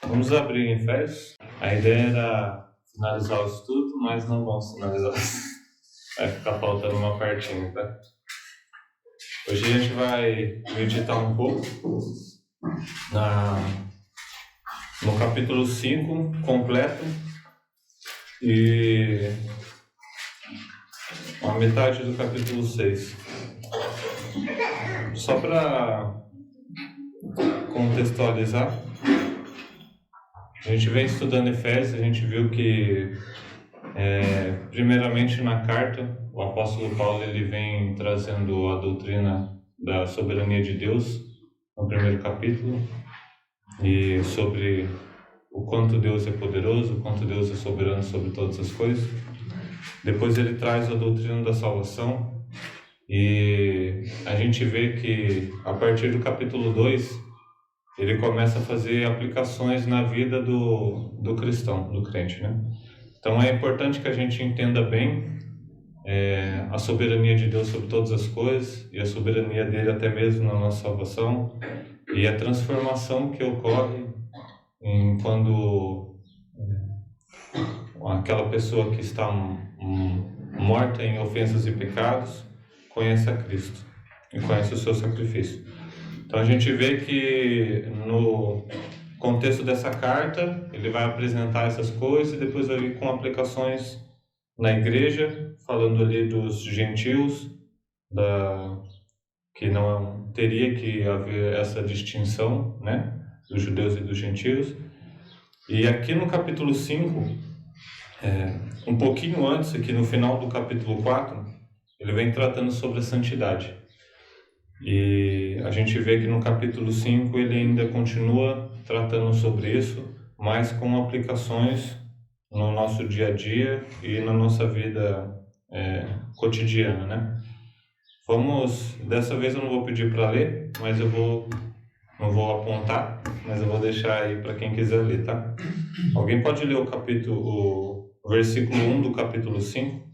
Vamos abrir em Efésios. A ideia era finalizar o estudo, mas não vamos finalizar. Vai ficar faltando uma partinha, tá? Hoje a gente vai meditar um pouco no capítulo 5 completo e a metade do capítulo 6. Só para contextualizar, a gente vem estudando Efésios, a gente viu que primeiramente na carta, o apóstolo Paulo ele vem trazendo a doutrina da soberania de Deus no primeiro capítulo e sobre o quanto Deus é poderoso, o quanto Deus é soberano sobre todas as coisas. Depois ele traz a doutrina da salvação e a gente vê que a partir do capítulo 2 ele começa a fazer aplicações na vida do cristão, do crente, né? Então é importante que a gente entenda bem a soberania de Deus sobre todas as coisas e a soberania dele até mesmo na nossa salvação e a transformação que ocorre quando aquela pessoa que está morta em ofensas e pecados conhece a Cristo e conhece o seu sacrifício. Então a gente vê que no contexto dessa carta ele vai apresentar essas coisas e depois vai vir com aplicações na igreja, falando ali dos gentios, que não teria que haver essa distinção, né, dos judeus e dos gentios. E aqui no capítulo 5, um pouquinho antes, aqui no final do capítulo 4, ele vem tratando sobre a santidade. E a gente vê que no capítulo 5 ele ainda continua tratando sobre isso, mas com aplicações no nosso dia a dia e na nossa vida cotidiana, né? Dessa vez eu não vou pedir para ler, mas não vou apontar, mas eu vou deixar aí para quem quiser ler, tá? Alguém pode ler o versículo 1 do capítulo 5,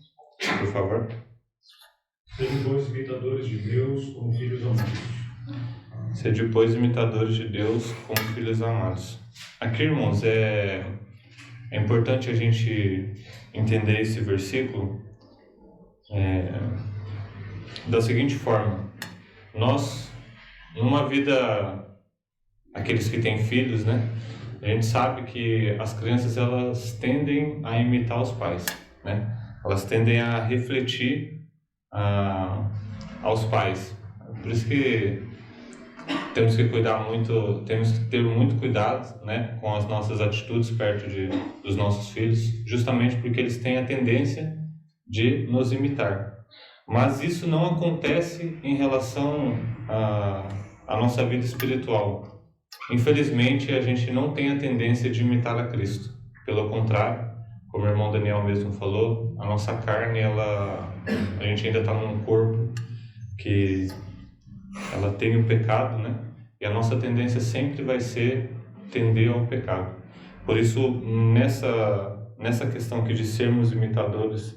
por favor? Sede, pois, imitadores de Deus como filhos amados. Sede, pois, imitadores de Deus como filhos amados. Aqui, irmãos, é importante a gente entender esse versículo da seguinte forma. Nós, numa vida, aqueles que têm filhos, né? A gente sabe que as crianças, elas tendem a imitar os pais, né? Elas tendem a refletir aos pais. Por isso que temos que ter muito cuidado, né, com as nossas atitudes perto dos nossos filhos, justamente porque eles têm a tendência de nos imitar. Mas isso não acontece em relação à nossa vida espiritual. Infelizmente, a gente não tem a tendência de imitar a Cristo. Pelo contrário, como o irmão Daniel mesmo falou, a nossa carne, a gente ainda está num corpo que ela tem o pecado, né? E a nossa tendência sempre vai ser tender ao pecado. Por isso, nessa questão aqui de sermos imitadores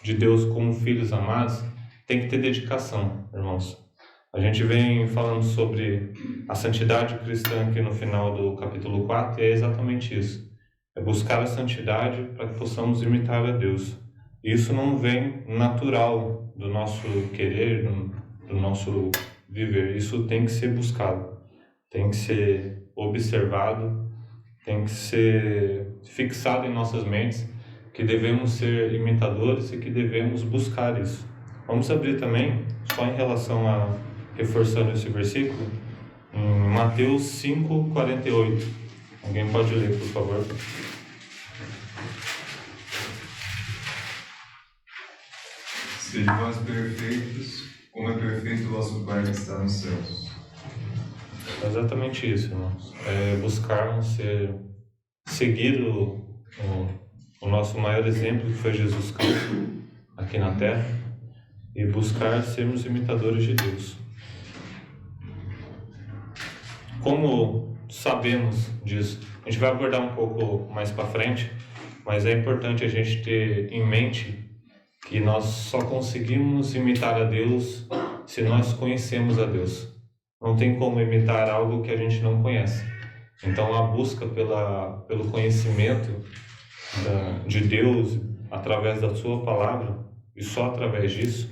de Deus como filhos amados, tem que ter dedicação, irmãos. A gente vem falando sobre a santidade cristã aqui no final do capítulo 4 e é exatamente isso. É buscar a santidade para que possamos imitar a Deus. Isso não vem natural do nosso querer, do nosso viver. Isso tem que ser buscado, tem que ser observado, tem que ser fixado em nossas mentes, que devemos ser imitadores e que devemos buscar isso. Vamos abrir também, só em relação a, reforçando esse versículo, em Mateus 5:48. Alguém pode ler, por favor? Sede vós perfeitos, como é perfeito o vosso Pai que está nos céus. É exatamente isso, irmãos. Buscarmos seguir o nosso maior exemplo, que foi Jesus Cristo, aqui na Terra, e buscar sermos imitadores de Deus. Como sabemos disso? A gente vai abordar um pouco mais para frente, mas é importante a gente ter em mente que nós só conseguimos imitar a Deus se nós conhecemos a Deus. Não tem como imitar algo que a gente não conhece. Então, a busca pelo conhecimento de Deus através da sua palavra, e só através disso,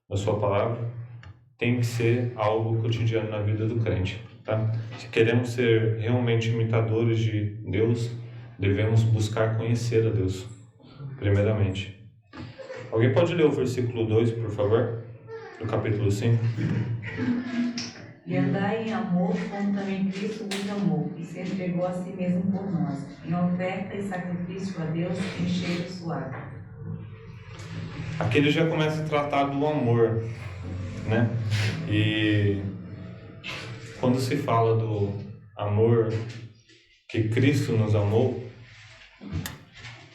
da sua palavra, tem que ser algo cotidiano na vida do crente. Tá? Se queremos ser realmente imitadores de Deus, devemos buscar conhecer a Deus, primeiramente. Alguém pode ler o versículo 2, por favor? Do capítulo 5. E andai em amor, como também Cristo vos amou, e se entregou a si mesmo por nós, em oferta e sacrifício a Deus em cheiro suave. Aqui ele já começa a tratar do amor, né? E quando se fala do amor que Cristo nos amou,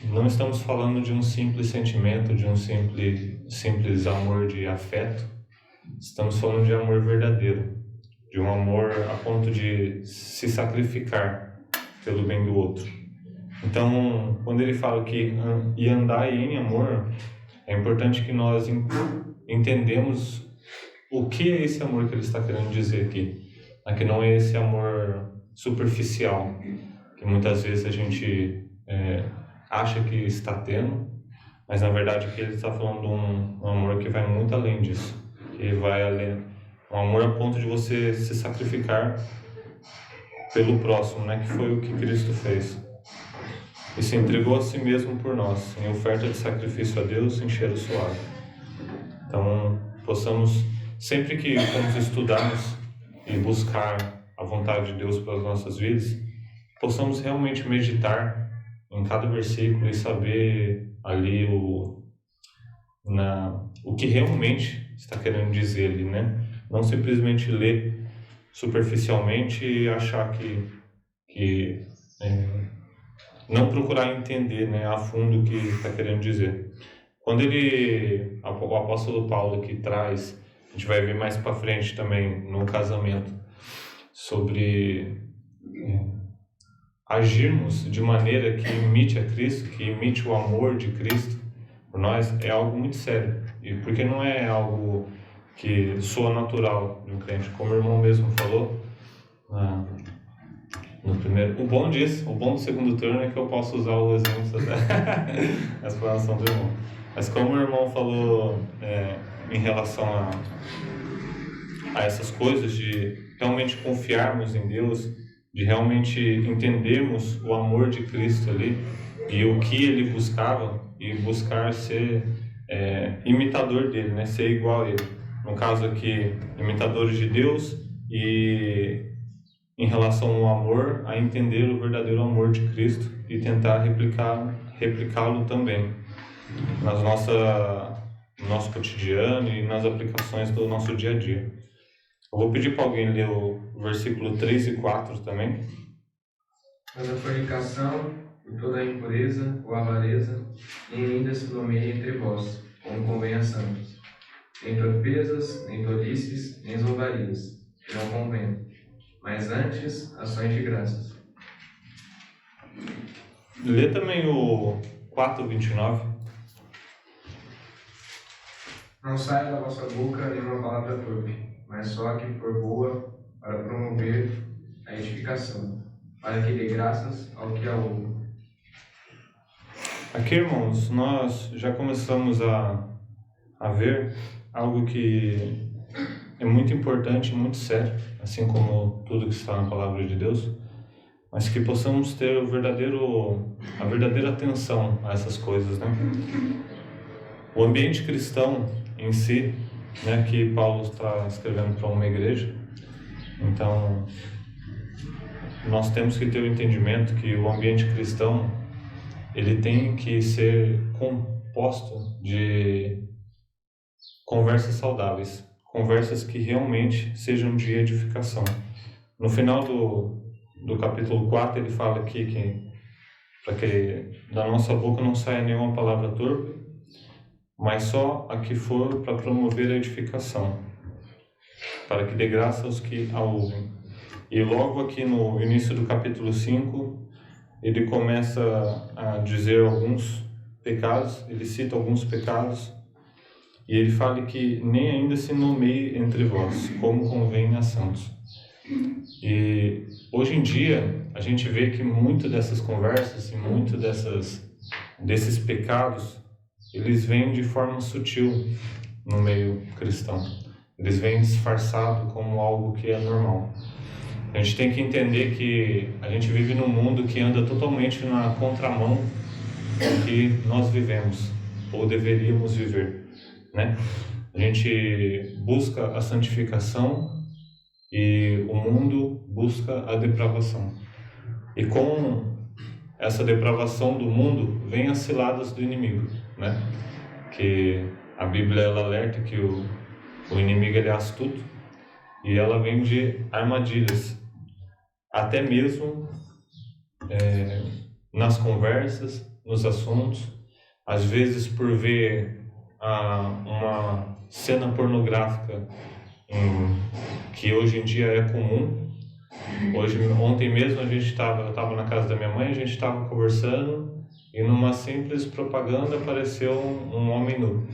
não estamos falando de um simples sentimento, de um simples amor de afeto. Estamos falando de amor verdadeiro, de um amor a ponto de se sacrificar pelo bem do outro. Então, quando ele fala que e andai em amor, é importante que nós entendemos o que é esse amor que ele está querendo dizer aqui. Que não é esse amor superficial, que muitas vezes a gente acha que está tendo, mas na verdade aqui ele está falando de um amor que vai muito além disso, que vai além, um amor a ponto de você se sacrificar pelo próximo, né? Que foi o que Cristo fez. E se entregou a si mesmo por nós, em oferta de sacrifício a Deus, em cheiro suave. Então, possamos, sempre que vamos estudarmos e buscar a vontade de Deus para as nossas vidas, possamos realmente meditar em cada versículo e saber ali o que realmente está querendo dizer ali, né? Não simplesmente ler superficialmente e achar que não procurar entender, né, a fundo o que está querendo dizer. Quando o apóstolo Paulo aqui traz, a gente vai ver mais para frente também no casamento, sobre agirmos de maneira que imite a Cristo, que imite o amor de Cristo por nós, é algo muito sério. E porque não é algo que soa natural de um crente, como o irmão mesmo falou no primeiro. O bom do segundo turno é que eu posso usar o exemplo da explanação do irmão. Mas como o irmão falou em relação a essas coisas, de realmente confiarmos em Deus, de realmente entendermos o amor de Cristo ali e o que ele buscava, e buscar ser imitador dele, né? Ser igual a ele. No caso aqui, imitadores de Deus, e em relação ao amor, a entender o verdadeiro amor de Cristo e tentar replicá-lo também no nosso cotidiano e nas aplicações do nosso dia a dia. Eu vou pedir para alguém ler o versículo 3 e 4 também. Mas a fornicação e toda a impureza ou avareza nem ainda se nomeia entre vós, como convém a santos. Nem torpezas, nem tolices, nem zombarias, que não convém, mas antes ações de graças. Lê também o 4:29. Não saia da vossa boca nenhuma palavra torpe, mas só a que for boa para promover a edificação, para que dê graças ao que a ouve. Aqui, irmãos, nós já começamos a ver algo que é muito importante, muito sério, assim como tudo que está na palavra de Deus, mas que possamos ter a verdadeira atenção a essas coisas, né? O ambiente cristão em si, né, que Paulo está escrevendo para uma igreja, então nós temos que ter o entendimento que o ambiente cristão ele tem que ser composto de conversas saudáveis, conversas que realmente sejam de edificação. No final do capítulo 4 ele fala aqui que para que da nossa boca não saia nenhuma palavra torpe, mas só a que for para promover a edificação, para que dê graça aos que a ouvem. E logo aqui no início do capítulo 5, ele começa a dizer alguns pecados, ele cita alguns pecados, e ele fala que nem ainda se nomeie entre vós, como convém a santos. E hoje em dia, a gente vê que muito dessas conversas e muito desses pecados, eles vêm de forma sutil no meio cristão. Eles vêm disfarçados como algo que é normal. A gente tem que entender que a gente vive num mundo que anda totalmente na contramão do que nós vivemos, ou deveríamos viver, né? A gente busca a santificação e o mundo busca a depravação. E com essa depravação do mundo, vem as ciladas do inimigo, né? Que a Bíblia ela alerta que o inimigo ele é astuto e ela vem de armadilhas, até mesmo nas conversas, nos assuntos, às vezes por ver uma cena pornográfica que hoje em dia é comum. Ontem mesmo eu estava na casa da minha mãe, a gente estava conversando e numa simples propaganda apareceu um homem nu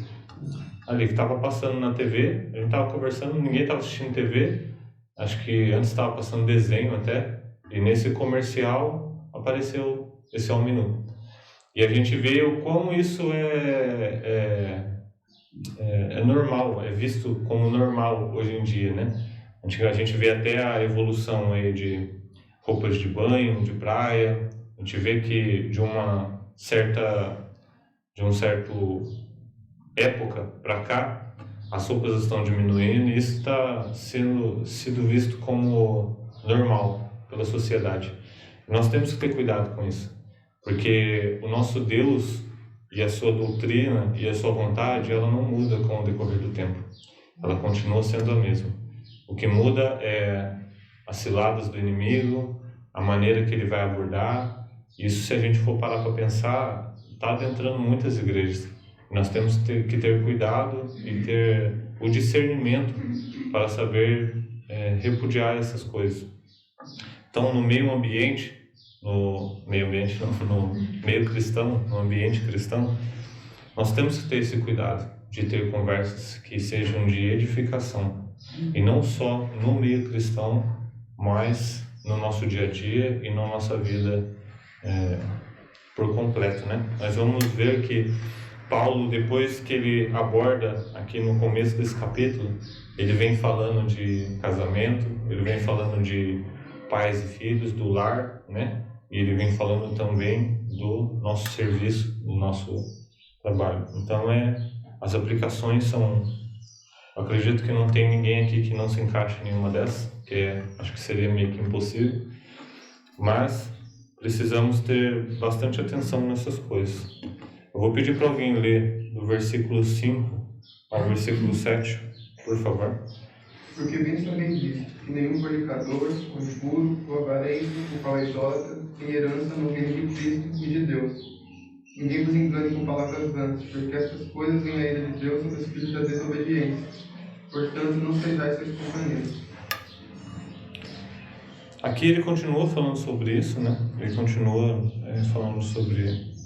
ali que estava passando na TV. A gente estava conversando, ninguém estava assistindo TV, acho que antes estava passando desenho até, e nesse comercial apareceu esse homem nu. E a gente vê o como isso é normal, é visto como normal hoje em dia, né? A gente vê até a evolução aí de roupas de banho, de praia. A gente vê que de um certo época para cá, as roupas estão diminuindo e isso está sido visto como normal pela sociedade. Nós temos que ter cuidado com isso, porque o nosso Deus e a sua doutrina e a sua vontade, ela não muda com o decorrer do tempo. Ela continua sendo a mesma. O que muda é as ciladas do inimigo, a maneira que ele vai abordar. Isso, se a gente for parar para pensar, está adentrando muitas igrejas. Nós temos que ter cuidado e ter o discernimento para saber repudiar essas coisas. Então, no meio cristão, no ambiente cristão, nós temos que ter esse cuidado de ter conversas que sejam de edificação. E não só no meio cristão, mas no nosso dia a dia e na nossa vida por completo, né? Nós vamos ver que Paulo, depois que ele aborda aqui no começo desse capítulo, ele vem falando de casamento, ele vem falando de pais e filhos, do lar, né? E ele vem falando também do nosso serviço, do nosso trabalho. Então, as aplicações são... Eu acredito que não tem ninguém aqui que não se encaixe em nenhuma dessas, que acho que seria meio que impossível, mas precisamos ter bastante atenção nessas coisas. Eu vou pedir para alguém ler do versículo 5 ao versículo 7, por favor. Porque bem sabeis disso, que nenhum fornicador, o impuro, o avarento, o qual é idólatra, tem herança no reino de Cristo e de Deus. Ninguém vos engane com palavras vãs, porque estas coisas vêm a ira de Deus sobre os filhos da desobediência. Portanto, não sejais seus companheiros. Aqui ele continua falando sobre isso, né? Ele continua falando sobre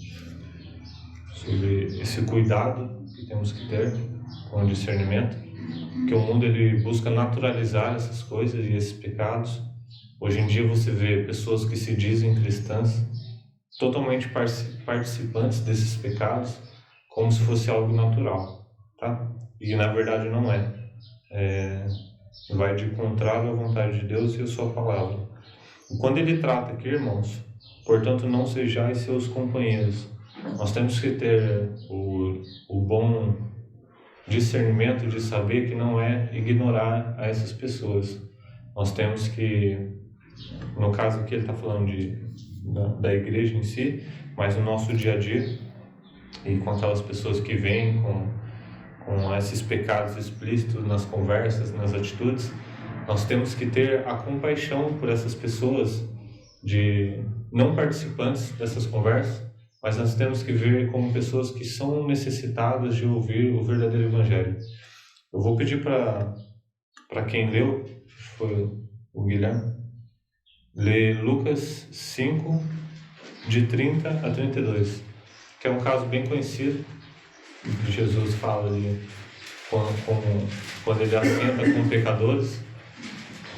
esse cuidado que temos que ter com o discernimento, que o mundo ele busca naturalizar essas coisas e esses pecados. Hoje em dia você vê pessoas que se dizem cristãs totalmente participantes desses pecados, como se fosse algo natural, tá? E na verdade não é. Vai de contrário à vontade de Deus e à sua palavra. E quando ele trata aqui, irmãos, portanto não sejais seus companheiros, nós temos que ter o bom discernimento de saber que não é ignorar a essas pessoas. Nós temos que, no caso aqui ele está falando da igreja em si, mas no nosso dia a dia e com aquelas pessoas que vêm com esses pecados explícitos nas conversas, nas atitudes, nós temos que ter a compaixão por essas pessoas, de não participantes dessas conversas, mas nós temos que ver como pessoas que são necessitadas de ouvir o verdadeiro evangelho. Eu vou pedir para quem leu, foi o Guilherme, ler Lucas 5, de 30 a 32, que é um caso bem conhecido, que Jesus fala ali quando ele assenta com pecadores,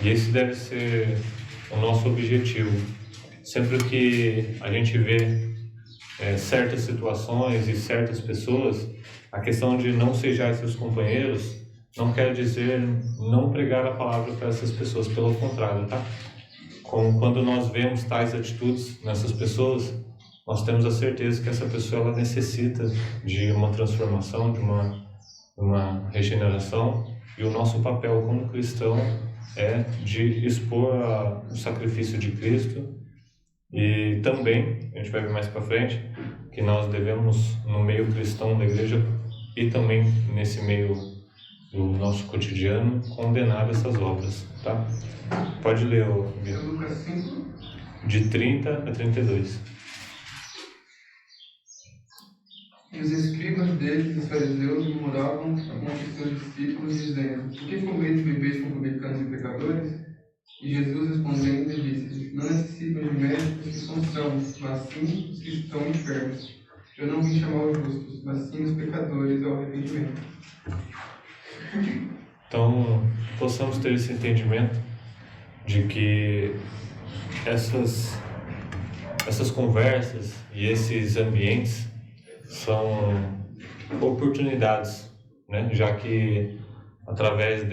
e esse deve ser o nosso objetivo, sempre que a gente vê certas situações e certas pessoas, a questão de não sejais seus companheiros não quer dizer não pregar a palavra para essas pessoas, pelo contrário, tá? Quando nós vemos tais atitudes nessas pessoas, nós temos a certeza que essa pessoa ela necessita de uma transformação, de uma regeneração, e o nosso papel como cristão é de expor o sacrifício de Cristo. E também, a gente vai ver mais para frente, que nós devemos, no meio cristão da igreja e também nesse meio do nosso cotidiano, condenar essas obras, tá? Pode ler, Vitor. Lucas 5. De 30 a 32. E os escribas deles, os fariseus, murmuravam contra os seus discípulos, dizendo: Por que comeis e bebeis com publicanos e pecadores? E Jesus respondendo disse: Não necessitam de médicos que são sãos, mas sim os que estão enfermos. Eu não vim chamar os justos, mas sim os pecadores ao arrependimento. Então, possamos ter esse entendimento de que essas conversas e esses ambientes são oportunidades, né? Já que através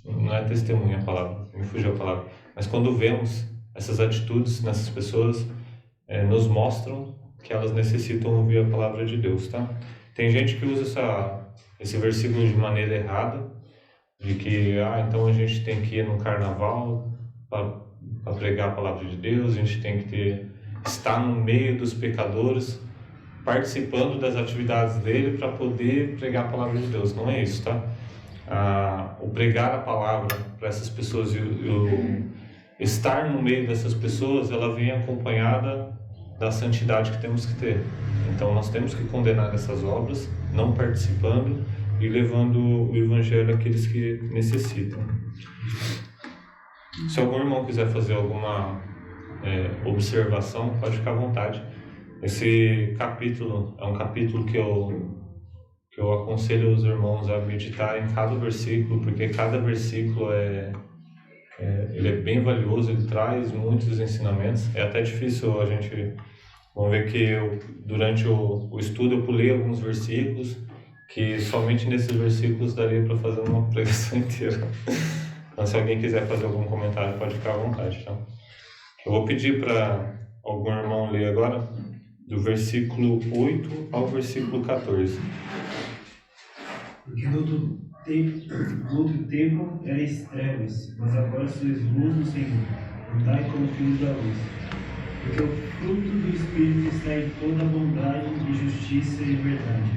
não é testemunha a palavra, me fugiu a palavra, mas quando vemos essas atitudes nessas pessoas, nos mostram que elas necessitam ouvir a palavra de Deus, tá? Tem gente que usa esse versículo de maneira errada, de que, então a gente tem que ir no carnaval para pregar a palavra de Deus, a gente tem que estar no meio dos pecadores, participando das atividades dele para poder pregar a palavra de Deus. Não é isso, tá? O pregar a palavra para essas pessoas e o estar no meio dessas pessoas, ela vem acompanhada da santidade que temos que ter. Então nós temos que condenar essas obras, não participando e levando o evangelho àqueles que necessitam. Se algum irmão quiser fazer alguma observação, pode ficar à vontade. Esse capítulo é um capítulo que eu aconselho os irmãos a meditar em cada versículo, porque cada versículo ele é bem valioso, ele traz muitos ensinamentos. É até difícil a gente... Vamos ver que durante o estudo eu pulei alguns versículos, que somente nesses versículos daria para fazer uma pregação inteira. Então, se alguém quiser fazer algum comentário, pode ficar à vontade, tá? Eu vou pedir para algum irmão ler agora, do versículo 8 ao versículo 14. Porque no outro tempo erais trevas, mas agora sois luz do Senhor. Andai como filhos da luz. Porque o fruto do Espírito está em toda bondade e justiça e verdade,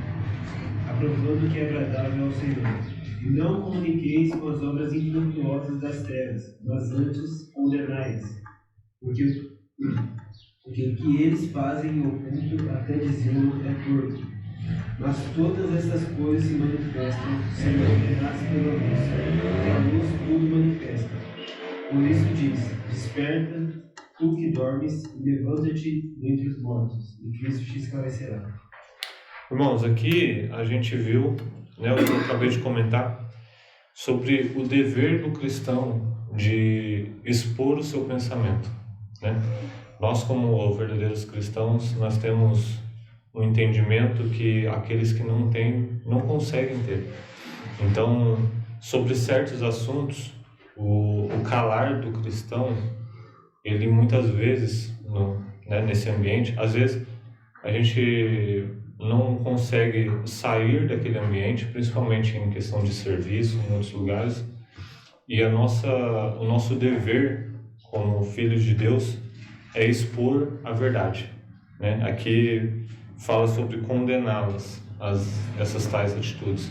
aprovando o que é agradável ao Senhor. E não comuniqueis com as obras infrutuosas das trevas, mas antes condenai-as. Porque o que eles fazem em oculto, até dizê-lo, é torto. Mas todas estas coisas se manifestam, sendo reveladas pela luz, e a luz tudo manifesta. Por isso diz: desperta, tu que dormes, e levanta-te dentre os mortos, e Cristo te esclarecerá. Irmãos, aqui a gente viu, né, o que eu acabei de comentar, sobre o dever do cristão de expor o seu pensamento, né? Nós, como verdadeiros cristãos, nós temos um entendimento que aqueles que não têm, não conseguem ter. Então, sobre certos assuntos, o calar do cristão, ele muitas vezes, nesse ambiente, às vezes a gente não consegue sair daquele ambiente, principalmente em questão de serviço, em outros lugares, e o nosso dever como filhos de Deus é expor a verdade, né? Aqui fala sobre condená-las, essas tais atitudes,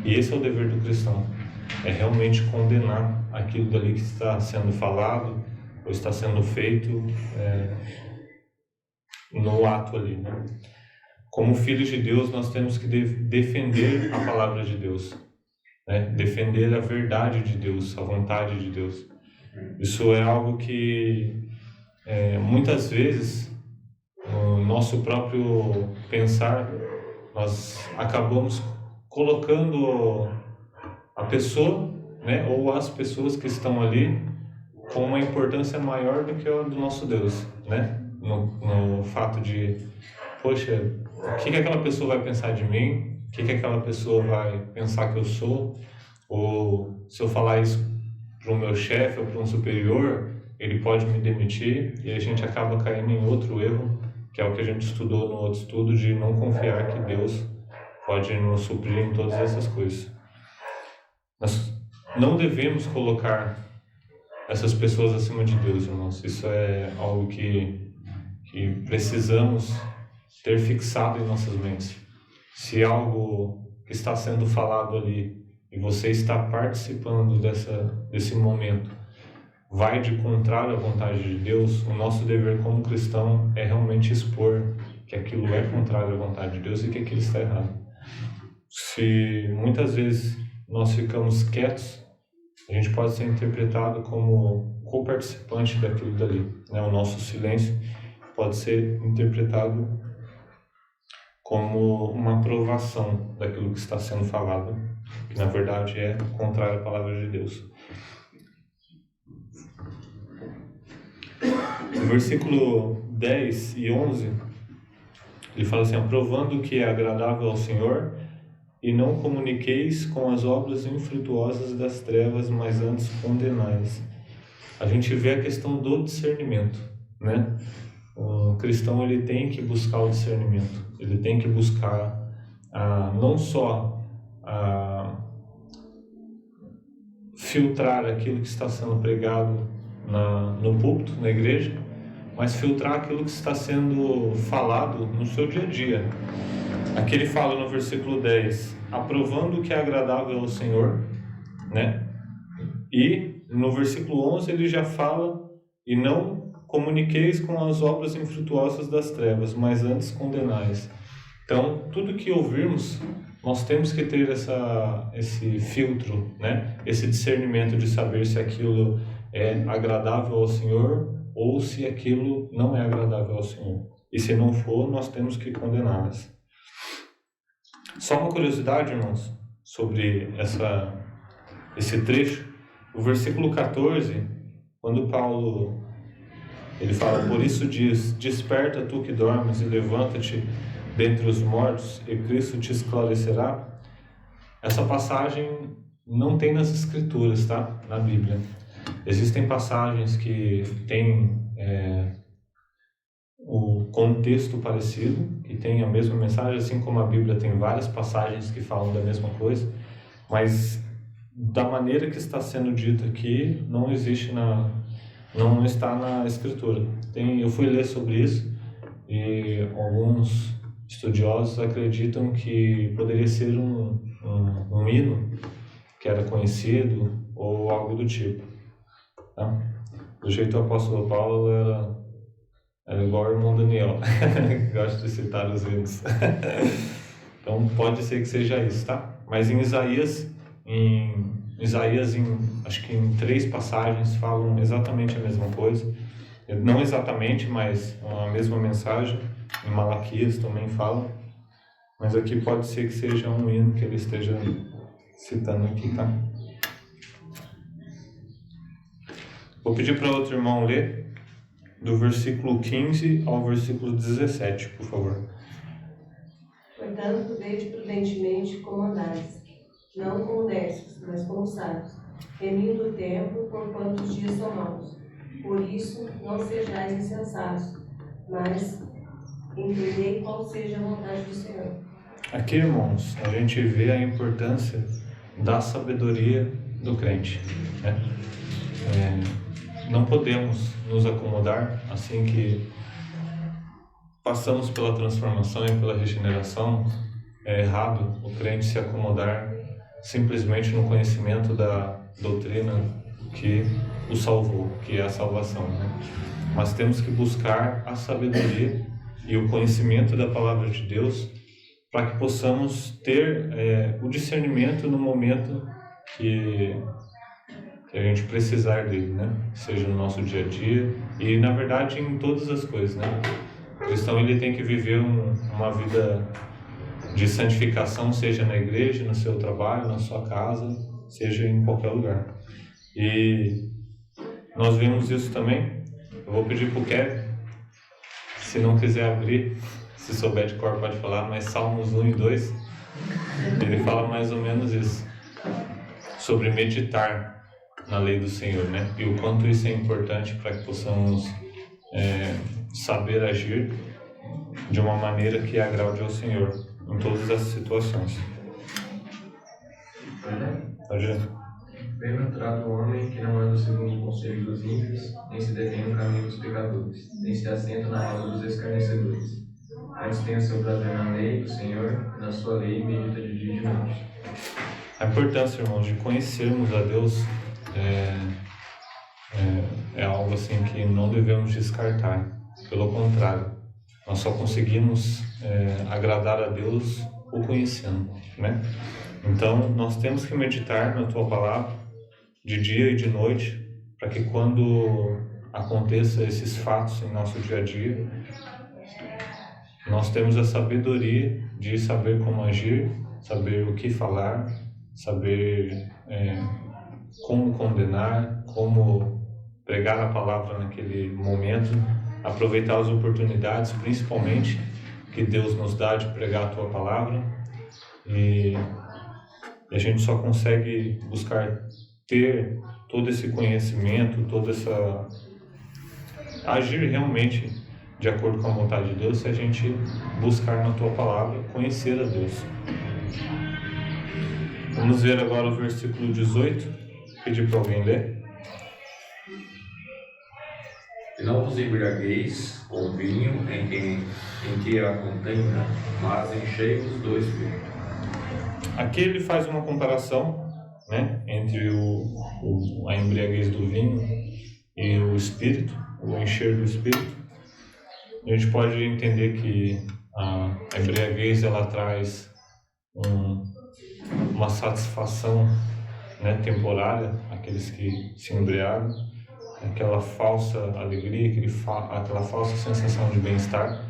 e esse é o dever do cristão, é realmente condenar aquilo dali que está sendo falado ou está sendo feito no ato ali, né? Como filhos de Deus, nós temos que defender a palavra de Deus, né? Defender a verdade de Deus, a vontade de Deus. Isso é algo que muitas vezes no nosso próprio pensar nós acabamos colocando a pessoa né, ou as pessoas que estão ali com uma importância maior do que a do nosso Deus, né? No fato de, poxa, o que aquela pessoa vai pensar de mim? O que aquela pessoa vai pensar que eu sou? Ou se eu falar isso para o meu chefe ou para um superior, ele pode me demitir, e a gente acaba caindo em outro erro, que é o que a gente estudou no outro estudo, de não confiar que Deus pode nos suprir em todas essas coisas. Nós não devemos colocar essas pessoas acima de Deus, irmãos. Isso é algo que precisamos ter fixado em nossas mentes. Se algo que está sendo falado ali e você está participando desse momento vai de contrário à vontade de Deus, o nosso dever como cristão é realmente expor que aquilo é contrário à vontade de Deus e que aquilo está errado. Se muitas vezes nós ficamos quietos, a gente pode ser interpretado como co-participante daquilo dali, né? O nosso silêncio pode ser interpretado como uma aprovação daquilo que está sendo falado, que na verdade é contrário à palavra de Deus. No versículo 10 e 11, ele fala assim: aprovando que é agradável ao Senhor, e não comuniqueis com as obras infrutuosas das trevas, mas antes condenais. A gente vê a questão do discernimento, né? O cristão, ele tem que buscar o discernimento, ele tem que buscar não só filtrar aquilo que está sendo pregado no púlpito, na igreja, mas filtrar aquilo que está sendo falado no seu dia a dia. Aqui ele fala no versículo 10, aprovando o que é agradável ao Senhor, né? E no versículo 11 ele já fala, e não comuniqueis com as obras infrutuosas das trevas, mas antes condenais. Então, tudo que ouvirmos, nós temos que ter esse filtro, né? Esse discernimento de saber se aquilo é agradável ao Senhor ou se aquilo não é agradável ao Senhor. E se não for, nós temos que condená-las. Só uma curiosidade, irmãos, sobre esse trecho. O versículo 14, quando Paulo ele fala: por isso diz, desperta tu que dormes e levanta-te dentre os mortos e Cristo te esclarecerá. Essa passagem não tem nas Escrituras, tá? Na Bíblia. Existem passagens que têm o contexto parecido, que tem a mesma mensagem, assim como a Bíblia tem várias passagens que falam da mesma coisa, mas da maneira que está sendo dito aqui, não está na Escritura. Eu fui ler sobre isso e alguns estudiosos acreditam que poderia ser um hino que era conhecido ou algo do tipo. Tá? Do jeito o apóstolo Paulo era igual ao irmão Daniel, gosto de citar os hinos. Então pode ser que seja isso, tá? Mas em Isaías, acho que em 3 passagens falam exatamente a mesma coisa. Não exatamente, mas a mesma mensagem. Em Malaquias também fala. Mas aqui pode ser que seja um hino que ele esteja citando aqui, tá? Vou pedir para outro irmão ler do versículo 15 ao versículo 17, por favor. Portanto, vede prudentemente como andais, não como décimos, mas como sábios, remindo o tempo, porquanto os dias são maus. Por isso, não sejais insensatos, mas entendei qual seja a vontade do Senhor. Aqui, irmãos, a gente vê a importância da sabedoria do crente, né? Não podemos nos acomodar assim que passamos pela transformação e pela regeneração. É errado o crente se acomodar simplesmente no conhecimento da doutrina que o salvou, que é a salvação, né? Mas temos que buscar a sabedoria e o conhecimento da palavra de Deus para que possamos ter o discernimento no momento que a gente precisar dele, né? Seja no nosso dia a dia e, na verdade, em todas as coisas, né? O cristão, ele tem que viver uma vida de santificação, seja na igreja, no seu trabalho, na sua casa, seja em qualquer lugar. E nós vemos isso também. Eu vou pedir para o Kevin, se não quiser abrir, se souber de cor pode falar, mas Salmos 1 e 2, ele fala mais ou menos isso, sobre meditar na lei do Senhor, né? E o quanto isso é importante para que possamos saber agir de uma maneira que agrade ao Senhor em todas as situações. Pode ir. Bem-aventurado o homem que não anda segundo o conselho dos ímpios, nem se detém no caminho dos pecadores, nem se assenta na roda dos escarnecedores. Antes tem o seu prazer na lei do Senhor, e na sua lei medita de dia e de noite. A importância, irmãos, de conhecermos a Deus é algo assim que não devemos descartar. Pelo contrário, nós só conseguimos agradar a Deus o conhecendo, né? Então, nós temos que meditar na Tua Palavra de dia e de noite, para que quando aconteça esses fatos em nosso dia a dia, nós temos a sabedoria de saber como agir, saber o que falar, saber como condenar, como pregar a palavra naquele momento, aproveitar as oportunidades, principalmente, que Deus nos dá de pregar a Tua Palavra. E a gente só consegue buscar ter todo esse conhecimento, agir realmente de acordo com a vontade de Deus, se a gente buscar na Tua Palavra conhecer a Deus. Vamos ver agora o versículo 18, pedir para alguém ler. E não vos embriagueis com vinho em que há contenda, mas enchei-vos do Espírito. Aqui ele faz uma comparação, né, entre a embriaguez do vinho e o Espírito, o encher do Espírito. A gente pode entender que a embriaguez ela traz uma satisfação, né, temporária àqueles que se embriagam, aquela falsa alegria, aquela falsa sensação de bem-estar.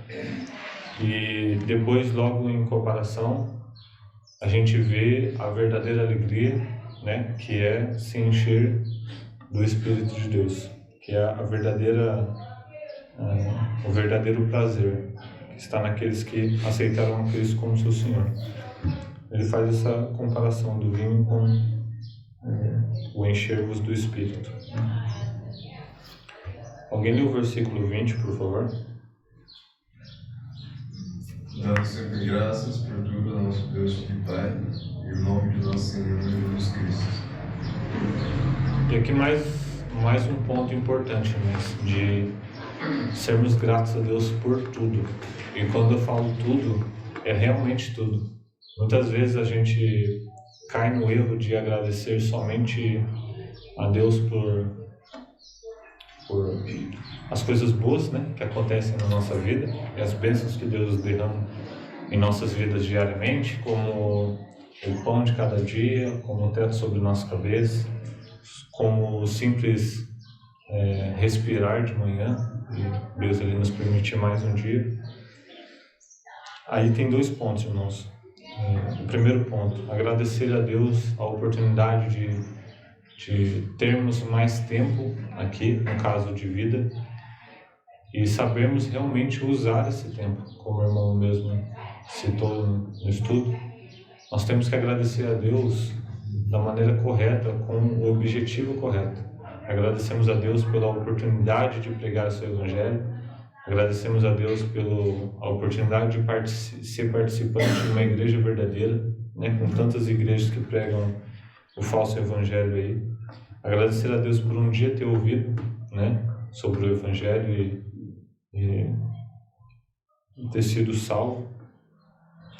E depois, logo em comparação, a gente vê a verdadeira alegria, né, que é se encher do Espírito de Deus, que é o verdadeiro prazer que está naqueles que aceitaram a Cristo como seu Senhor. Ele faz essa comparação do vinho com o encher-vos do Espírito. Alguém lê o versículo 20, por favor? Dando sempre graças por tudo ao nosso Deus e Pai, e o nome de nosso Senhor Jesus Cristo. E aqui mais um ponto importante, né, de sermos gratos a Deus por tudo. E quando eu falo tudo, é realmente tudo. Muitas vezes a gente cai no erro de agradecer somente a Deus por as coisas boas, né, que acontecem na nossa vida e as bênçãos que Deus derrama em nossas vidas diariamente, como o pão de cada dia, como o teto sobre nossa cabeça, como o simples respirar de manhã, e Deus ele nos permite mais um dia. Aí tem 2 pontos, irmãos. O primeiro ponto, agradecer a Deus a oportunidade de termos mais tempo aqui, no caso de vida, e sabermos realmente usar esse tempo, como o irmão mesmo citou no estudo. Nós temos que agradecer a Deus da maneira correta, com o objetivo correto. Agradecemos a Deus pela oportunidade de pregar o seu Evangelho, agradecemos a Deus pela oportunidade de ser participante de uma igreja verdadeira, né, com tantas igrejas que pregam o falso Evangelho aí. Agradecer a Deus por um dia ter ouvido, né, sobre o Evangelho e ter sido salvo.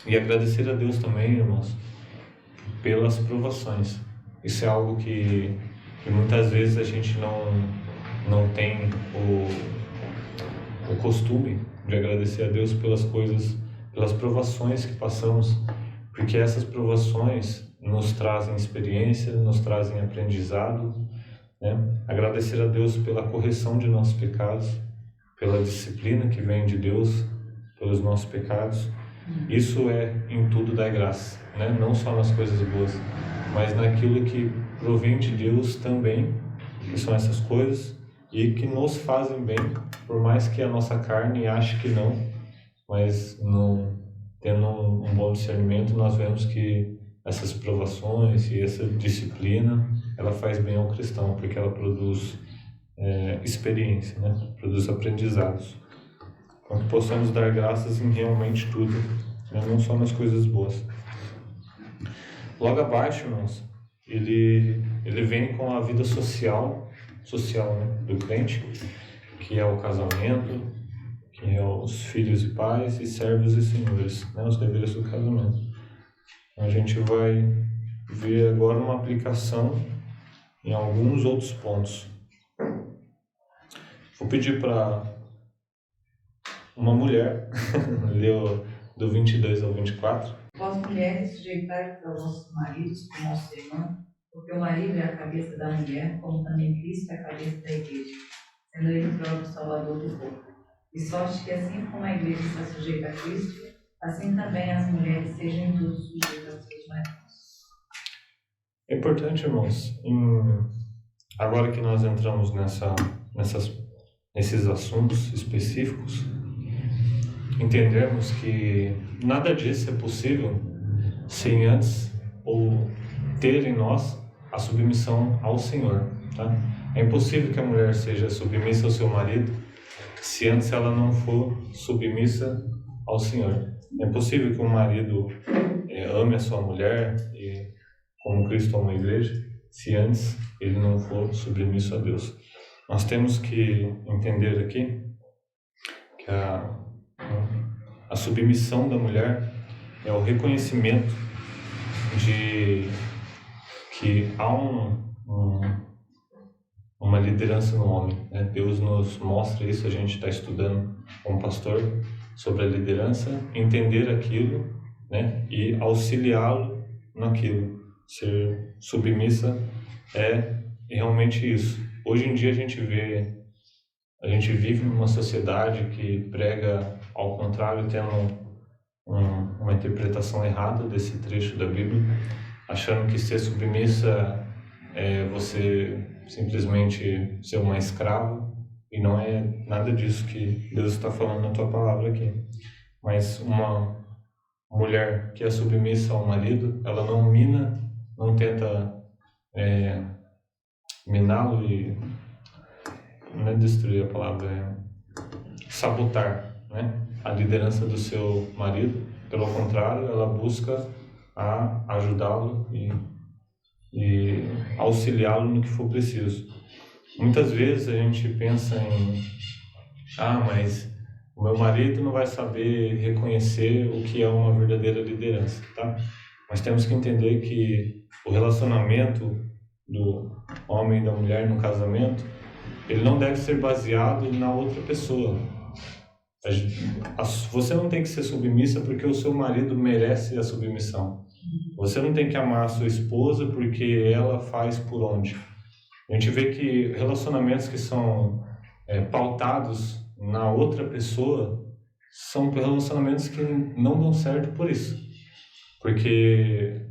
E agradecer a Deus também, irmãos, pelas provações. Isso é algo que muitas vezes a gente não tem o costume de agradecer a Deus pelas coisas, pelas provações que passamos, porque essas provações nos trazem experiência, nos trazem aprendizado, né? Agradecer a Deus pela correção de nossos pecados, pela disciplina que vem de Deus pelos nossos pecados. Isso é em tudo dar graça, né? Não só nas coisas boas. mas naquilo que provém de Deus também, que são essas coisas, e que nos fazem bem, por mais que a nossa carne ache que não, mas não, tendo um bom discernimento, nós vemos que essas provações e essa disciplina, ela faz bem ao cristão, porque ela produz experiência, né? Produz aprendizados. Então que possamos dar graças em realmente tudo, né? Não só nas coisas boas. Logo abaixo, irmãos, ele vem com a vida social, né, do crente, que é o casamento, que é os filhos e pais, e servos e senhores, né, os deveres do casamento. Então, a gente vai ver agora uma aplicação em alguns outros pontos. Vou pedir para uma mulher ler do 22 ao 24. Vós mulheres, sujeitai-vos aos vossos maridos como ao Senhor, porque o marido é a cabeça da mulher, como também Cristo é a cabeça da igreja, sendo ele o próprio Salvador do corpo. De sorte que assim como a igreja está sujeita a Cristo, assim também as mulheres sejam em tudo sujeitas aos seus maridos. É importante, irmãos, agora que nós entramos nesses assuntos específicos, entendermos que nada disso é possível sem antes ou ter em nós a submissão ao Senhor, tá? É impossível que a mulher seja submissa ao seu marido se antes ela não for submissa ao Senhor. É impossível que um marido ame a sua mulher e como Cristo ama a igreja se antes ele não for submisso a Deus. Nós temos que entender aqui que a submissão da mulher é o reconhecimento de que há uma liderança no homem, né? Deus nos mostra isso, a gente está estudando com o pastor sobre a liderança, entender aquilo, né? E auxiliá-lo naquilo. Ser submissa é realmente isso. Hoje em dia a gente vive numa sociedade que prega ao contrário, tendo uma interpretação errada desse trecho da Bíblia, achando que ser submissa é você simplesmente ser uma escrava, e não é nada disso que Deus está falando na tua palavra aqui. Mas uma mulher que é submissa ao marido, ela não tenta miná-lo e não é destruir a palavra, é sabotar, né, a liderança do seu marido. Pelo contrário, ela busca ajudá-lo e auxiliá-lo no que for preciso. Muitas vezes a gente pensa mas o meu marido não vai saber reconhecer o que é uma verdadeira liderança, tá? Mas temos que entender que o relacionamento do homem e da mulher no casamento, ele não deve ser baseado na outra pessoa. Você não tem que ser submissa porque o seu marido merece a submissão. Você não tem que amar a sua esposa porque ela faz por onde. A gente vê que relacionamentos que são pautados na outra pessoa são relacionamentos que não dão certo por isso. Porque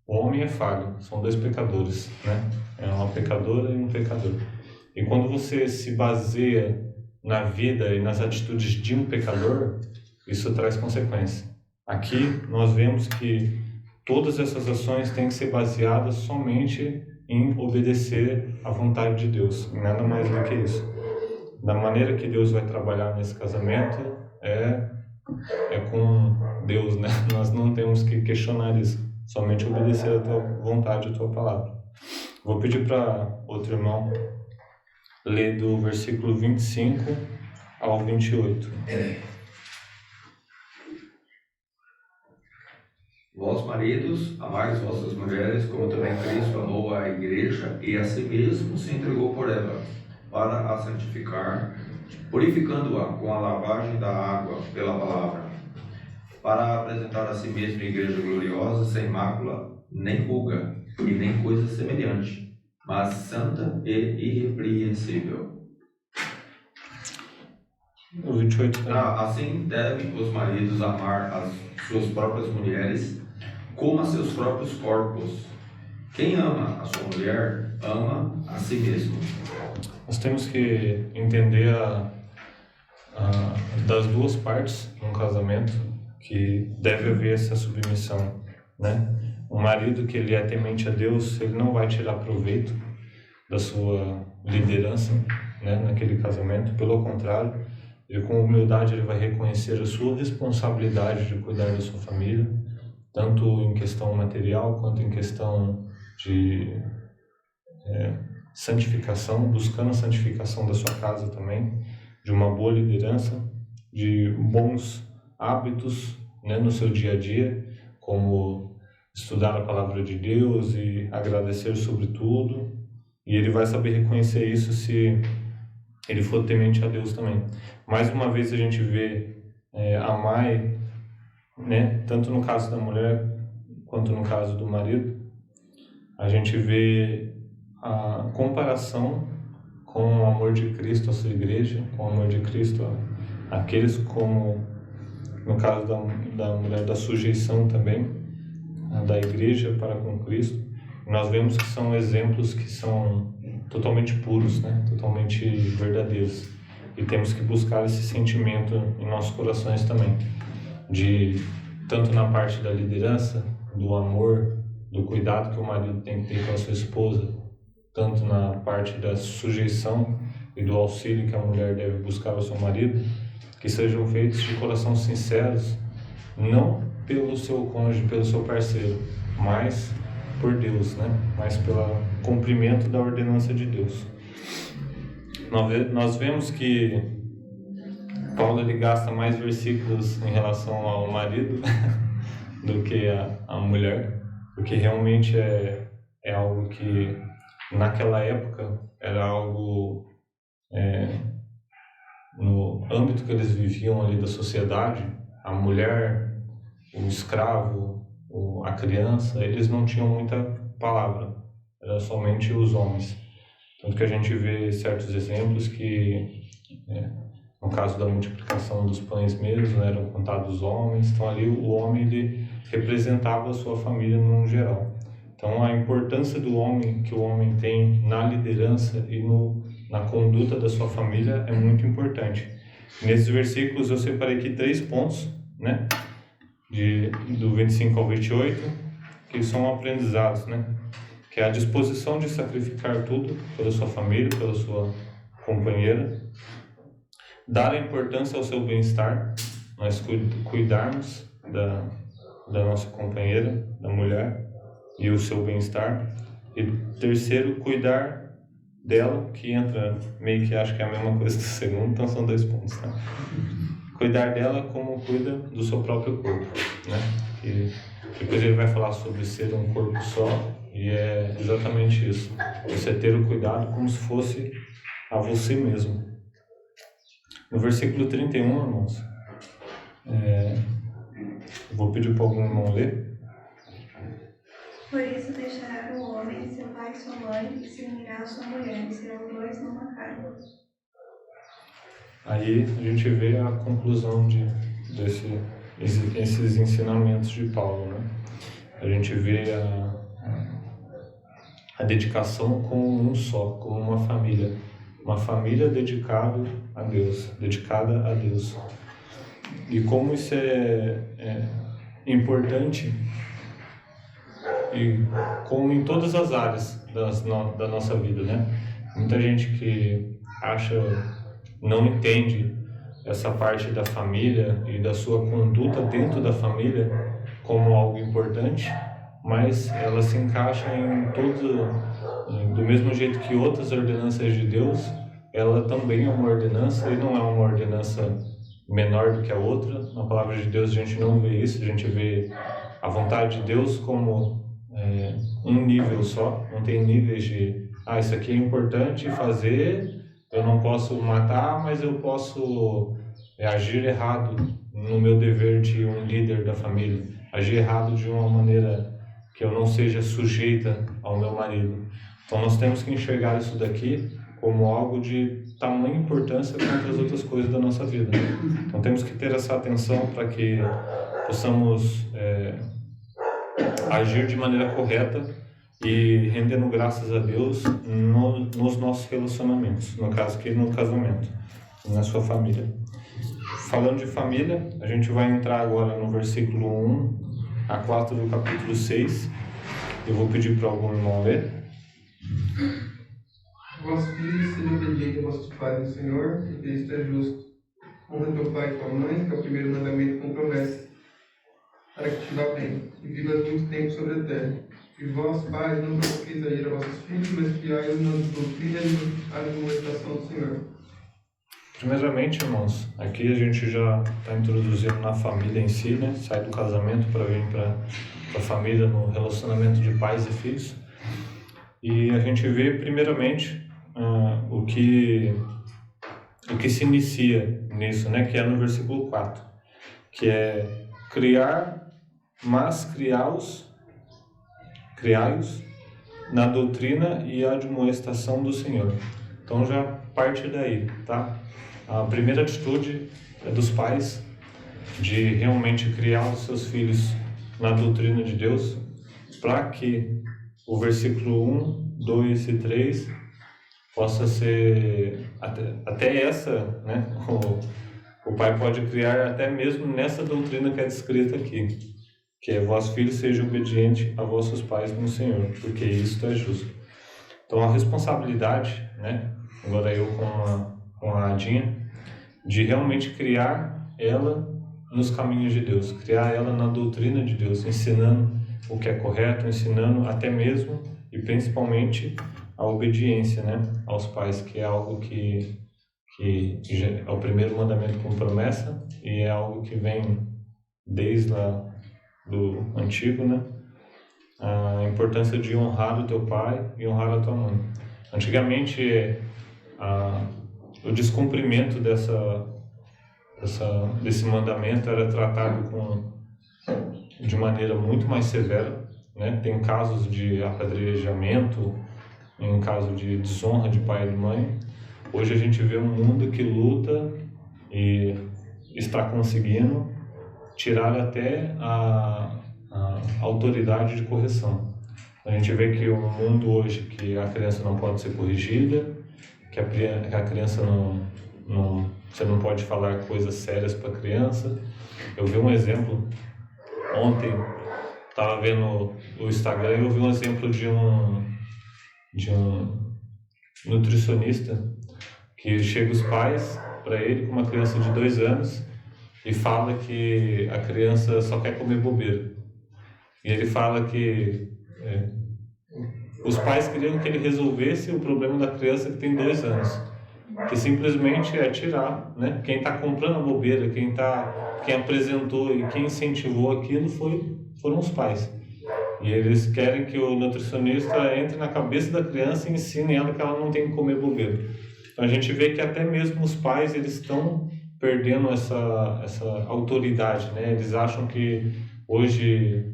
o homem é falho, são dois pecadores, né? É uma pecadora e um pecador. E quando você se baseia na vida e nas atitudes de um pecador, isso traz consequência. Aqui nós vemos que todas essas ações têm que ser baseadas somente em obedecer à vontade de Deus, nada mais do que isso. Da maneira que Deus vai trabalhar nesse casamento é com Deus, né? Nós não temos que questionar isso, somente obedecer a tua vontade, a tua palavra. Vou pedir para outro irmão ler do versículo 25 ao 28. Vós, maridos, amais vossas mulheres, como também Cristo amou a igreja e a si mesmo se entregou por ela, para a santificar, purificando-a com a lavagem da água pela palavra, para apresentar a si mesmo igreja gloriosa, sem mácula, nem ruga, e nem coisa semelhante, mas santa e irrepreensível. O 28 Assim devem os maridos amar as suas próprias mulheres como a seus próprios corpos. Quem ama a sua mulher, ama a si mesmo. Nós temos que entender das duas partes num casamento que deve haver essa submissão, né? O marido que ele é temente a Deus, ele não vai tirar proveito da sua liderança, né, naquele casamento. Pelo contrário, ele com humildade ele vai reconhecer a sua responsabilidade de cuidar da sua família, tanto em questão material quanto em questão de santificação, buscando a santificação da sua casa também, de uma boa liderança, de bons hábitos, né, no seu dia a dia, como estudar a palavra de Deus e agradecer sobre tudo. E ele vai saber reconhecer isso se ele for temente a Deus também. Mais uma vez a gente vê amar, né, tanto no caso da mulher quanto no caso do marido, a gente vê a comparação com o amor de Cristo à sua igreja, com o amor de Cristo àqueles, como no caso da mulher, da sujeição também da igreja para com Cristo. Nós vemos que são exemplos que são totalmente puros, né? Totalmente verdadeiros. E temos que buscar esse sentimento em nossos corações também, de tanto na parte da liderança, do amor, do cuidado que o marido tem que ter com a sua esposa, tanto na parte da sujeição e do auxílio que a mulher deve buscar ao seu marido, que sejam feitos de coração sinceros, não pelo seu cônjuge, pelo seu parceiro, mas por Deus, né? Mas pelo cumprimento da ordenança de Deus. Nós vemos que Paulo ele gasta mais versículos em relação ao marido do que a mulher, porque realmente é algo que naquela época era algo no âmbito que eles viviam ali da sociedade. A mulher, o escravo, a criança, eles não tinham muita palavra, era somente os homens. Tanto que a gente vê certos exemplos que, no caso da multiplicação dos pães mesmo, eram contados homens. Então ali o homem ele representava a sua família no geral. Então a importância do homem, que o homem tem na liderança e na conduta da sua família é muito importante. Nesses versículos eu separei aqui 3 pontos, né? Do 25 ao 28, que são aprendizados, né? Que é a disposição de sacrificar tudo pela sua família, pela sua companheira, dar a importância ao seu bem-estar, nós cuidarmos da nossa companheira, da mulher, e o seu bem-estar. E terceiro, cuidar dela, que entra meio que acho que é a mesma coisa do segundo, então são 2 pontos, tá? Cuidar dela como cuida do seu próprio corpo, né? E depois ele vai falar sobre ser um corpo só, e é exatamente isso. Você ter o cuidado como se fosse a você mesmo. No versículo 31, irmãos, eu vou pedir para algum irmão ler. Por isso deixará o homem seu pai e sua mãe, e se unirá à sua mulher, e serão 2 numa carne. Aí a gente vê a conclusão desses ensinamentos de Paulo, né? A gente vê a dedicação como um só, como uma família dedicada a Deus, E como isso é importante, e como em todas as áreas da nossa vida, né? Muita gente que não entende essa parte da família e da sua conduta dentro da família como algo importante, mas ela se encaixa do mesmo jeito que outras ordenanças de Deus, ela também é uma ordenança, e não é uma ordenança menor do que a outra. Na palavra de Deus a gente não vê isso, a gente vê a vontade de Deus como um nível só, não tem níveis de isso aqui é importante fazer, eu não posso matar, mas eu posso agir errado no meu dever de um líder da família, agir errado de uma maneira que eu não seja sujeita ao meu marido. Então nós temos que enxergar isso daqui como algo de tamanha importância quanto as outras coisas da nossa vida. Então temos que ter essa atenção para que possamos agir de maneira correta e rendendo graças a Deus nos nossos relacionamentos, no caso aqui no casamento, na sua família. Falando de família, a gente vai entrar agora no versículo 1 a 4 do capítulo 6. Eu vou pedir para algum irmão ler. Vossos filhos, sejam obedientes a vossos pais no Senhor, porque isto é justo. Honra teu pai e tua mãe, que é o primeiro mandamento com promessa, para que te vá bem, e vivas muito tempo sobre a terra. E vós, pais, não provoqueis a ira a vossos filhos, mas criai-os na doutrina e na admoestação do Senhor. Primeiramente, irmãos, aqui a gente já está introduzindo na família em si, né? Sai do casamento para vir para a família no relacionamento de pais e filhos. E a gente vê, primeiramente, o que se inicia nisso, né? Que é no versículo 4, que é criar, mas criai-os na doutrina e admoestação do Senhor. Então já parte daí, tá? A primeira atitude é dos pais de realmente criar os seus filhos na doutrina de Deus, para que o versículo 1, 2 e 3 possa ser até essa, né? O pai pode criar até mesmo nessa doutrina que é descrita aqui, que é: vós filhos sejam obedientes a vossos pais no Senhor, porque isto é justo. Então a responsabilidade, né? Agora eu com a Adinha, de realmente criar ela nos caminhos de Deus, criar ela na doutrina de Deus, ensinando o que é correto, ensinando até mesmo e principalmente a obediência, né, aos pais, que é algo que é o primeiro mandamento com promessa e é algo que vem desde lá do antigo, né, a importância de honrar o teu pai e honrar a tua mãe. Antigamente, o descumprimento desse mandamento era tratado de maneira muito mais severa, né? Tem casos de apedrejamento, em caso de desonra de pai e de mãe. Hoje a gente vê um mundo que luta e está conseguindo tirar até a autoridade de correção. A gente vê que o mundo hoje, que a criança não pode ser corrigida, que a criança você não pode falar coisas sérias para a criança. Eu vi um exemplo ontem, estava vendo o Instagram, e eu vi um exemplo de um nutricionista que chega os pais para ele com uma criança de 2 anos e fala que a criança só quer comer bobeira. E ele fala que os pais queriam que ele resolvesse o problema da criança que tem 2 anos, que simplesmente é tirar, né? Quem está comprando a bobeira, quem apresentou e quem incentivou aquilo foram os pais. E eles querem que o nutricionista entre na cabeça da criança e ensine ela que ela não tem que comer bobeira. Então a gente vê que até mesmo os pais, eles estão perdendo essa autoridade, né? Eles acham que hoje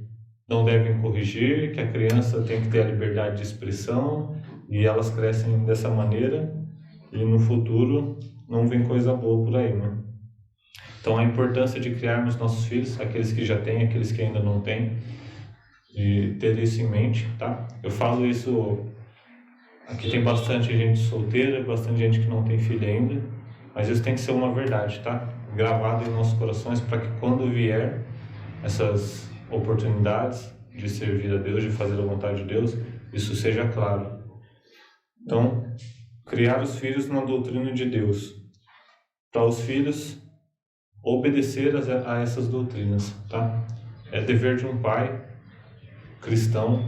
não devem corrigir, que a criança tem que ter a liberdade de expressão, e elas crescem dessa maneira, e no futuro não vem coisa boa por aí, né? Então a importância de criarmos nossos filhos, aqueles que já têm, aqueles que ainda não têm, de ter isso em mente, tá? Eu falo isso, aqui tem bastante gente solteira, bastante gente que não tem filho ainda, mas isso tem que ser uma verdade, tá? Gravado em nossos corações, para que quando vier essas oportunidades de servir a Deus, de fazer a vontade de Deus, isso seja claro. Então, criar os filhos na doutrina de Deus, para os filhos obedecer a essas doutrinas, tá? É dever de um pai cristão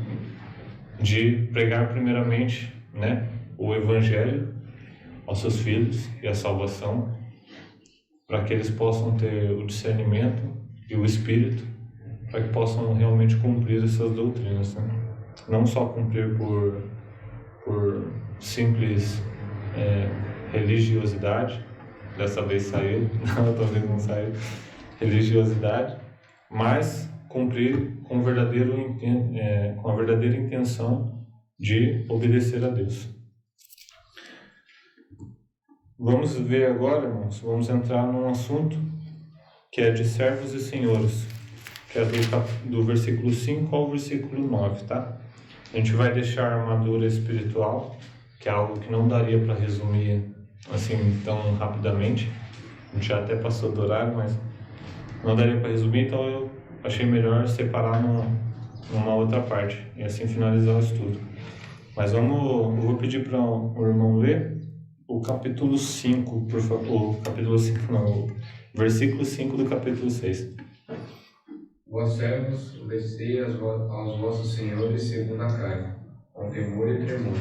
de pregar primeiramente, né, o evangelho aos seus filhos e a salvação, para que eles possam ter o discernimento e o espírito, para que possam realmente cumprir essas doutrinas, né? Não só cumprir por simples religiosidade, dessa vez saiu, não, talvez não saiu, religiosidade, mas cumprir com a verdadeira intenção de obedecer a Deus. Vamos ver agora, irmãos, vamos entrar num assunto que é de servos e senhores, que é do versículo 5 ao versículo 9, tá? A gente vai deixar a armadura espiritual, que é algo que não daria para resumir assim tão rapidamente. A gente já até passou do horário, mas não daria para resumir, então eu achei melhor separar numa outra parte e assim finalizar o estudo. Mas eu vou pedir para o irmão ler o capítulo 5, por favor. O capítulo 5 não, o versículo 5 do capítulo 6. Vós servos, obedecei aos vossos senhores segundo a carne, com temor e tremor,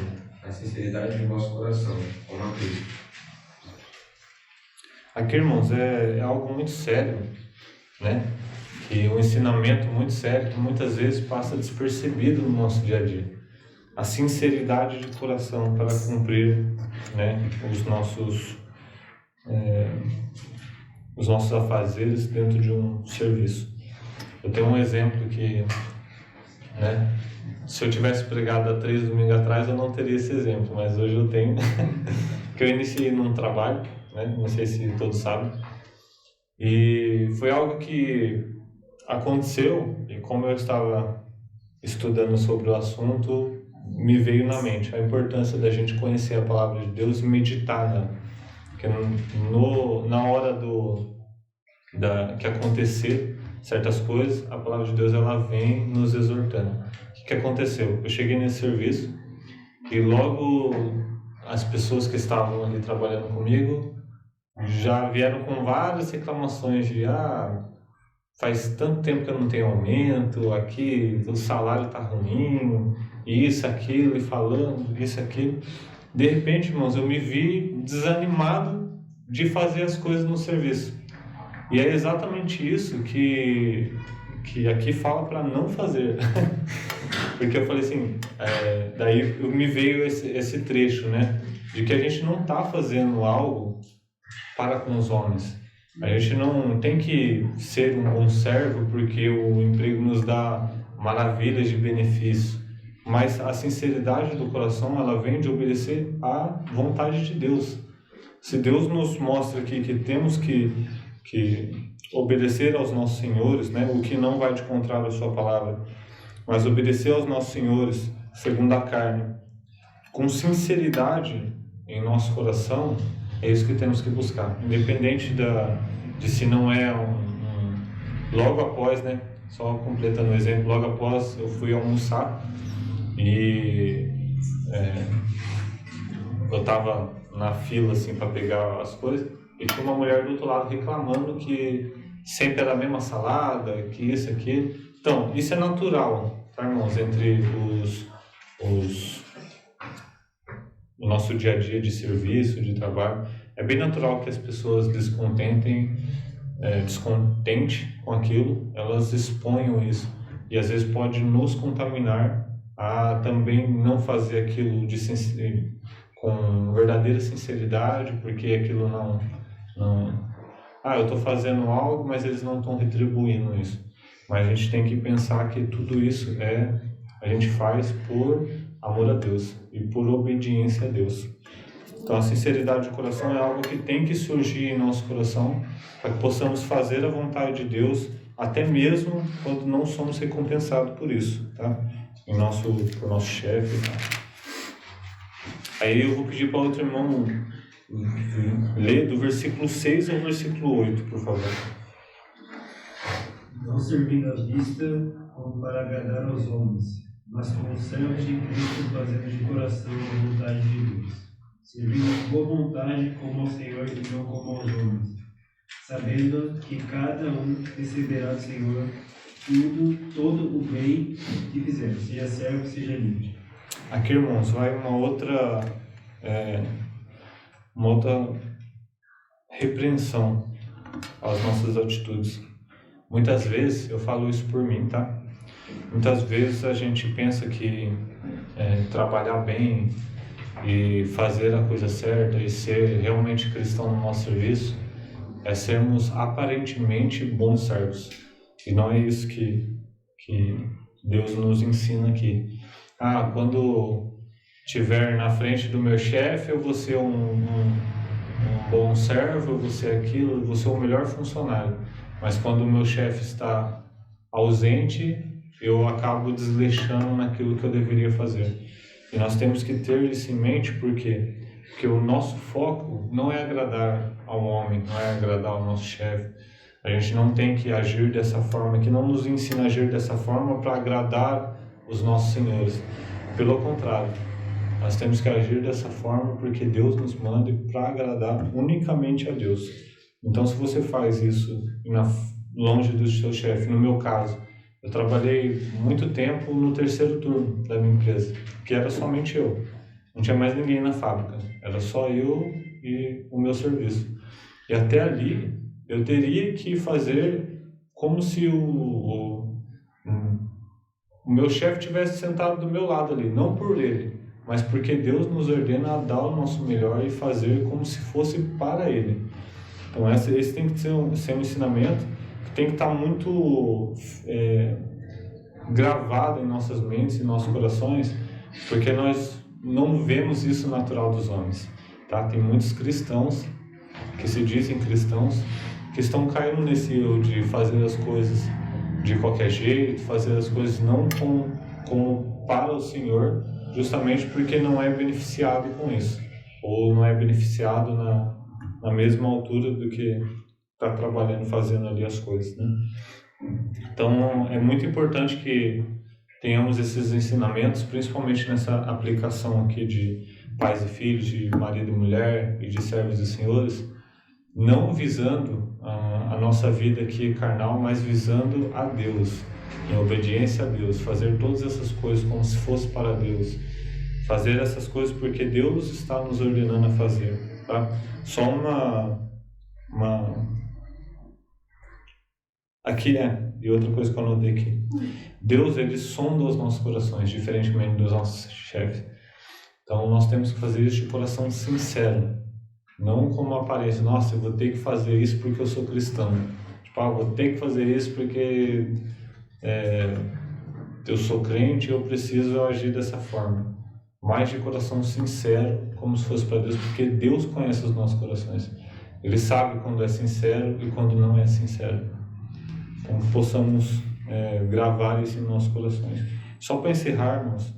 na sinceridade de vosso coração, como a Cristo. Aqui, irmãos, é algo muito sério, né? E um ensinamento muito sério que muitas vezes passa despercebido no nosso dia a dia. A sinceridade de coração para cumprir, né, os nossos afazeres dentro de um serviço. Eu tenho um exemplo que, né, se eu tivesse pregado há 3 domingos atrás, eu não teria esse exemplo, mas hoje eu tenho, que eu iniciei num trabalho, né, não sei se todos sabem, e foi algo que aconteceu, e como eu estava estudando sobre o assunto, me veio na mente a importância da gente conhecer a palavra de Deus e meditar nela. Porque na hora que acontecer certas coisas, a palavra de Deus ela vem nos exortando. O que aconteceu? Eu cheguei nesse serviço e logo as pessoas que estavam ali trabalhando comigo já vieram com várias reclamações de faz tanto tempo que eu não tenho aumento, aqui o salário está ruim, isso, aquilo, e falando isso, aquilo. De repente, irmãos, eu me vi desanimado de fazer as coisas no serviço. E é exatamente isso que aqui fala para não fazer. Porque eu falei assim, daí me veio esse trecho, né? De que a gente não está fazendo algo para com os homens. A gente não tem que ser um bom servo porque o emprego nos dá maravilhas de benefício, mas a sinceridade do coração ela vem de obedecer à vontade de Deus. Se Deus nos mostra aqui que temos que obedecer aos nossos senhores, né, o que não vai de contrário à sua palavra, mas obedecer aos nossos senhores segundo a carne, com sinceridade em nosso coração, é isso que temos que buscar, independente de se não é logo após, né? Só completando o exemplo, logo após eu fui almoçar e eu estava na fila assim para pegar as coisas e tinha uma mulher do outro lado reclamando que sempre era a mesma salada, que isso, aquilo. Então, isso é natural, tá, irmãos? Entre o nosso dia a dia de serviço, de trabalho, é bem natural que as pessoas descontente com aquilo, elas exponham isso e às vezes pode nos contaminar a também não fazer aquilo com verdadeira sinceridade, porque aquilo não eu estou fazendo algo, mas eles não estão retribuindo isso. Mas a gente tem que pensar que tudo isso a gente faz por amor a Deus e por obediência a Deus. Então a sinceridade de coração é algo que tem que surgir em nosso coração para que possamos fazer a vontade de Deus, até mesmo quando não somos recompensados por isso, tá? Por nosso chefe, tá? Aí eu vou pedir para outro irmão ler do versículo 6 ao versículo 8, por favor. Não servindo à vista como para agradar aos homens, mas como servos de Cristo, fazendo de coração a vontade de Deus, servindo com boa vontade como ao Senhor e não como aos homens, sabendo que cada um receberá do Senhor todo o bem que fizer, seja servo, seja livre. Aqui, irmãos, vai uma outra repreensão às nossas atitudes. Muitas vezes, eu falo isso por mim, tá? Muitas vezes a gente pensa que trabalhar bem e fazer a coisa certa e ser realmente cristão no nosso serviço é sermos aparentemente bons servos. E não é isso que Deus nos ensina aqui. Quando estiver na frente do meu chefe, eu vou ser um bom servo, eu vou ser aquilo, eu vou ser o melhor funcionário. Mas quando o meu chefe está ausente, eu acabo desleixando naquilo que eu deveria fazer. E nós temos que ter isso em mente, porque o nosso foco não é agradar ao homem, não é agradar ao nosso chefe. A gente não tem que agir dessa forma, que não nos ensina a agir dessa forma para agradar os nossos senhores. Pelo contrário, nós temos que agir dessa forma porque Deus nos manda para agradar unicamente a Deus. Então, se você faz isso longe do seu chefe, no meu caso, eu trabalhei muito tempo no terceiro turno da minha empresa, que era somente eu. Não tinha mais ninguém na fábrica, era só eu e o meu serviço. E até ali, eu teria que fazer como se o meu chefe tivesse sentado do meu lado ali, não por ele, mas porque Deus nos ordena a dar o nosso melhor e fazer como se fosse para Ele. Então esse tem que ser um ensinamento que tem que estar muito gravado em nossas mentes e nossos corações, porque nós não vemos isso natural dos homens. Tá? Tem muitos cristãos que se dizem cristãos que estão caindo nesse erro de fazer as coisas de qualquer jeito, fazer as coisas não como para o Senhor, justamente porque não é beneficiado com isso, ou não é beneficiado na mesma altura do que está trabalhando, fazendo ali as coisas, né? Então, é muito importante que tenhamos esses ensinamentos, principalmente nessa aplicação aqui de pais e filhos, de marido e mulher e de servos e senhores, não visando a nossa vida aqui carnal, mas visando a Deus, em obediência a Deus, fazer todas essas coisas como se fosse para Deus, fazer essas coisas porque Deus está nos ordenando a fazer, tá? Só aqui e outra coisa que eu anotei aqui, Deus, ele sonda os nossos corações, diferentemente dos nossos chefes. Então nós temos que fazer isso de coração sincero, não como aparência. Nossa, eu vou ter que fazer isso porque eu sou cristão. Tipo, vou ter que fazer isso porque eu sou crente e eu preciso agir dessa forma. Mas de coração sincero, como se fosse para Deus, porque Deus conhece os nossos corações. Ele sabe quando é sincero e quando não é sincero. Então possamos gravar isso em nossos corações. Só para encerrarmos,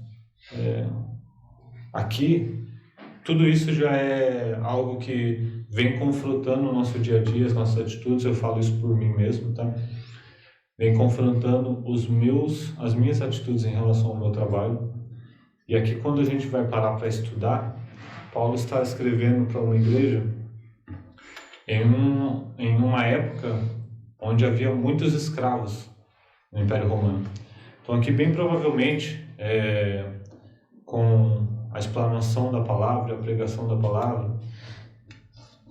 aqui, tudo isso já é algo que vem confrontando o nosso dia a dia, as nossas atitudes. Eu falo isso por mim mesmo, tá? Vem confrontando as minhas atitudes em relação ao meu trabalho. E aqui, quando a gente vai parar para estudar, Paulo está escrevendo para uma igreja em uma época onde havia muitos escravos no Império Romano. Então aqui, bem provavelmente, com a explanação da palavra, a pregação da palavra,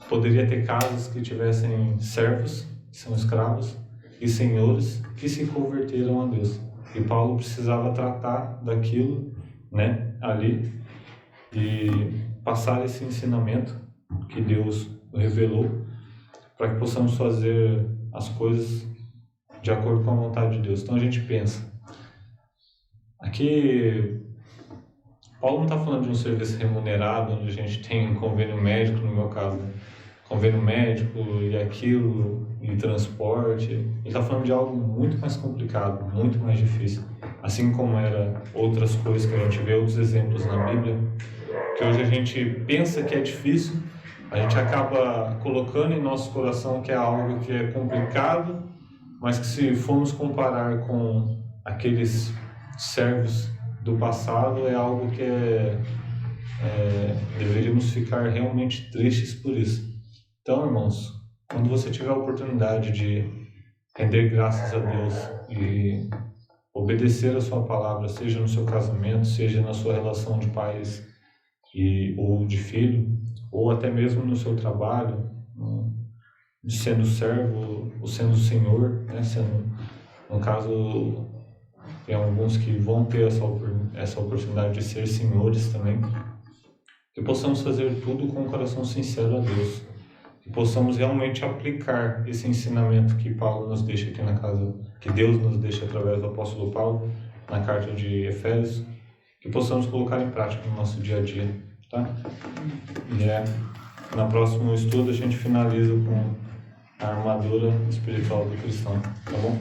poderia ter casas que tivessem servos, que são escravos, e senhores que se converteram a Deus. E Paulo precisava tratar daquilo, né, ali, e passar esse ensinamento que Deus revelou, para que possamos fazer as coisas de acordo com a vontade de Deus. Então a gente pensa, aqui Paulo não está falando de um serviço remunerado, onde a gente tem um convênio médico, no meu caso, né? Convênio médico e aquilo, e transporte. Ele está falando de algo muito mais complicado, muito mais difícil. Assim como era outras coisas que a gente vê, outros exemplos na Bíblia, que hoje a gente pensa que é difícil, a gente acaba colocando em nosso coração que é algo que é complicado, mas que se formos comparar com aqueles servos do passado, é algo que deveríamos ficar realmente tristes por isso. Então, irmãos, quando você tiver a oportunidade de render graças a Deus e obedecer a sua palavra, seja no seu casamento, seja na sua relação de pais ou de filho, ou até mesmo no seu trabalho, sendo servo ou sendo senhor, né? No caso, tem alguns que vão ter essa oportunidade de ser senhores também, que possamos fazer tudo com o coração sincero a Deus, que possamos realmente aplicar esse ensinamento que Paulo nos deixa aqui na casa, que Deus nos deixa através do apóstolo Paulo na carta de Efésios, que possamos colocar em prática no nosso dia a dia, tá? E no próximo estudo a gente finaliza com a armadura espiritual do cristão, tá bom?